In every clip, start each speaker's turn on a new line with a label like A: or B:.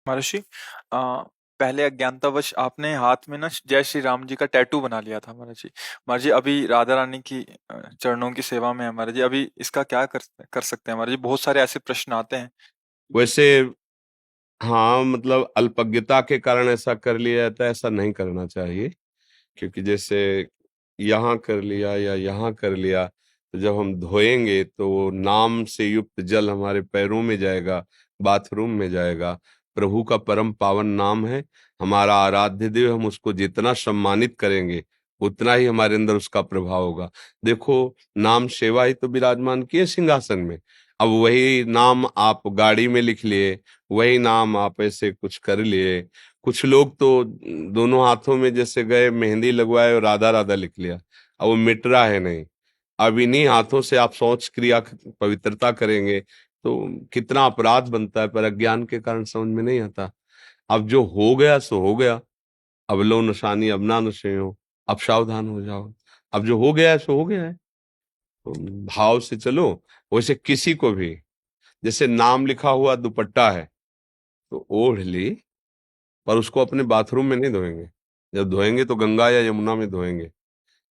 A: महर्षि, पहले अज्ञानतावश आपने हाथ में ना जय श्री राम जी का टैटू बना लिया था महर्षि। महर्षि अभी राधा रानी की चरणों की सेवा में है महर्षि, अभी इसका क्या कर सकते हैं महर्षि? बहुत सारे ऐसे प्रश्न आते हैं।
B: वैसे हाँ, मतलब अल्पज्ञता के कारण ऐसा कर लिया जाता है, ऐसा नहीं करना चाहिए। क्योंकि जैसे यहाँ कर लिया या यहाँ कर लिया, तो जब हम धोएंगे तो वो नाम से युक्त जल हमारे पैरों में जाएगा, बाथरूम में जाएगा। प्रभु का परम पावन नाम है, हमारा आराध्य देव। हम उसको जितना सम्मानित करेंगे उतना ही हमारे अंदर उसका प्रभाव होगा। देखो, नाम सेवा ही तो विराजमान किए सिंहासन में। अब वही नाम आप गाड़ी में लिख लिए, वही नाम आप ऐसे कुछ कर लिए। कुछ लोग तो दोनों हाथों में जैसे गए, मेहंदी लगवाए और राधा राधा लिख लिया। अब वो मिट रहा है नहीं। अब इन्हीं हाथों से आप शौच क्रिया पवित्रता करेंगे तो कितना अपराध बनता है, पर अज्ञान के कारण समझ में नहीं आता। अब जो हो गया सो हो गया। अब लो नशानी अब ना नशे हो, अब सावधान हो जाओ। अब जो हो गया है सो हो गया है, तो भाव से चलो। वैसे किसी को भी, जैसे नाम लिखा हुआ दुपट्टा है तो ओढ़ ली, पर उसको अपने बाथरूम में नहीं धोएंगे। जब धोएंगे तो गंगा या यमुना में धोएंगे।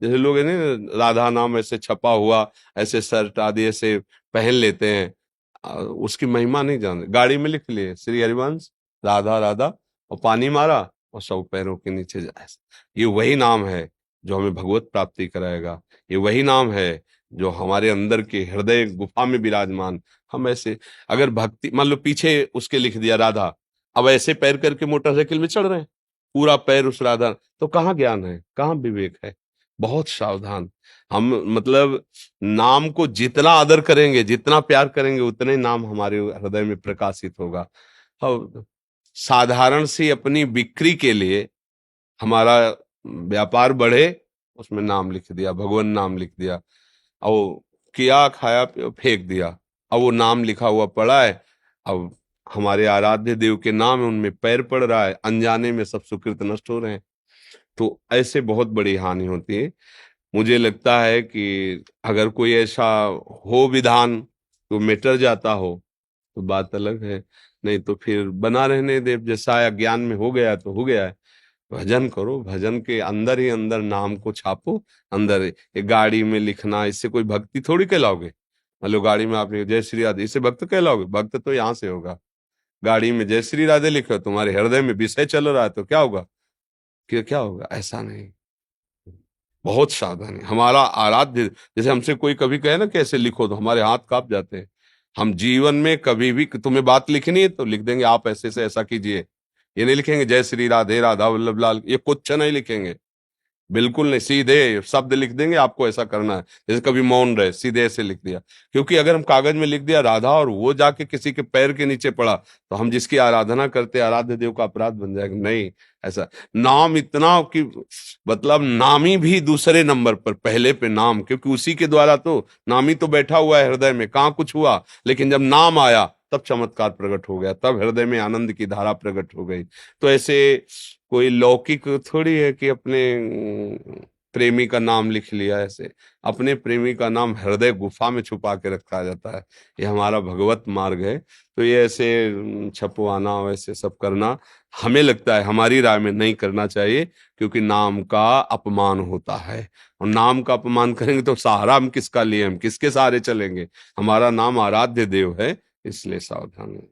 B: जैसे लोग है ना, राधा नाम ऐसे छपा हुआ, ऐसे शर्ट आदि ऐसे पहन लेते हैं। उसकी महिमा नहीं जानते। गाड़ी में लिख लिए श्री हरिवंश राधा राधा, और पानी मारा और सब पैरों के नीचे जाए। ये वही नाम है जो हमें भगवत प्राप्ति कराएगा। ये वही नाम है जो हमारे अंदर के हृदय गुफा में विराजमान। हम ऐसे अगर भक्ति मान लो पीछे उसके लिख दिया राधा, अब ऐसे पैर करके मोटरसाइकिल में चढ़ रहे हैं, पूरा पैर उस राधा, तो कहाँ ज्ञान है, कहाँ विवेक है? बहुत सावधान। हम मतलब नाम को जितना आदर करेंगे, जितना प्यार करेंगे, उतने ही नाम हमारे हृदय में प्रकाशित होगा। और साधारण सी अपनी बिक्री के लिए हमारा व्यापार बढ़े, उसमें नाम लिख दिया, भगवान नाम लिख दिया, और किया खाया पिया फेंक दिया। अब वो नाम लिखा हुआ पड़ा है, अब हमारे आराध्य देव के नाम है, उनमें पैर पड़ रहा है, अनजाने में सब सुकृत नष्ट हो रहे हैं। तो ऐसे बहुत बड़ी हानि होती है। मुझे लगता है कि अगर कोई ऐसा हो विधान तो मिटर जाता हो तो बात अलग है, नहीं तो फिर बना रहने दे। जैसा अज्ञान में हो गया तो हो गया है। भजन करो, भजन के अंदर ही अंदर नाम को छापो। अंदर ये गाड़ी में लिखना, इससे कोई भक्ति थोड़ी कहलाओगे। मान लो गाड़ी में आपने जय श्री राधे, इससे भक्त कहलाओगे? भक्त तो यहाँ से होगा। गाड़ी में जय श्री राधे लिखो, तुम्हारे हृदय में विषय चल रहा है तो क्या होगा? क्या होगा? ऐसा नहीं। बहुत सावधानी। हमारा आराध्य, जैसे हमसे कोई कभी कहे ना कैसे लिखो, तो हमारे हाथ कांप जाते हैं। हम जीवन में कभी भी तुम्हें बात लिखनी है तो लिख देंगे आप ऐसे से ऐसा कीजिए। ये नहीं लिखेंगे जय श्री राधे राधा वल्लभ लाल, ये कुछ नहीं लिखेंगे। बिल्कुल नहीं, सीधे शब्द लिख देंगे आपको ऐसा करना है। जैसे कभी मौन रहे, सीधे ऐसे लिख दिया। क्योंकि अगर हम कागज में लिख दिया राधा और वो जाके किसी के पैर के नीचे पड़ा, तो हम जिसकी आराधना करते आराध्य देव का अपराध बन जाएगा। नहीं, ऐसा नाम इतना कि मतलब नामी भी दूसरे नंबर पर, पहले पे नाम, क्योंकि उसी के द्वारा तो नामी तो बैठा हुआ है हृदय में, कहाँ कुछ हुआ, लेकिन जब नाम आया तब चमत्कार प्रकट हो गया, तब हृदय में आनंद की धारा प्रकट हो गई। तो ऐसे कोई लौकिक थोड़ी है कि अपने प्रेमी का नाम लिख लिया ऐसे। अपने प्रेमी का नाम हृदय गुफा में छुपा के रखा जाता है। ये हमारा भगवत मार्ग है। तो ये ऐसे छपवाना वैसे सब करना, हमें लगता है, हमारी राय में नहीं करना चाहिए। क्योंकि नाम का अपमान होता है, और नाम का अपमान करेंगे तो सहारा हम किसका लिए, हम किसके सहारे चलेंगे? हमारा नाम आराध्य देव है, इसलिए सावधान है।